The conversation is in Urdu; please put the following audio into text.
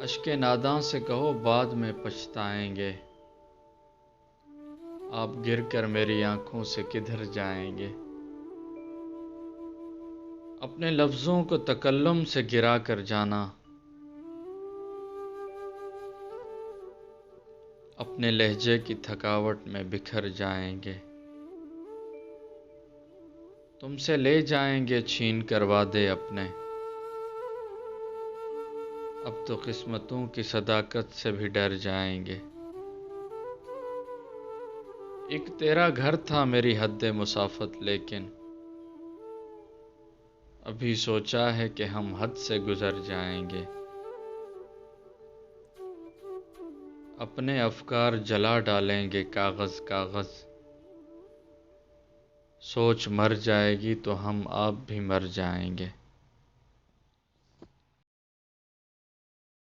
اشک ناداں سے کہو بعد میں پچھتائیں گے، آپ گر کر میری آنکھوں سے کدھر جائیں گے؟ اپنے لفظوں کو تکلم سے گرا کر جانا، اپنے لہجے کی تھکاوٹ میں بکھر جائیں گے۔ تم سے لے جائیں گے چھین کر وعدے اپنے، اب تو قسمتوں کی صداقت سے بھی ڈر جائیں گے۔ ایک تیرا گھر تھا میری حد مسافت، لیکن ابھی سوچا ہے کہ ہم حد سے گزر جائیں گے۔ اپنے افکار جلا ڈالیں گے کاغذ کاغذ، سوچ مر جائے گی تو ہم آپ بھی مر جائیں گے۔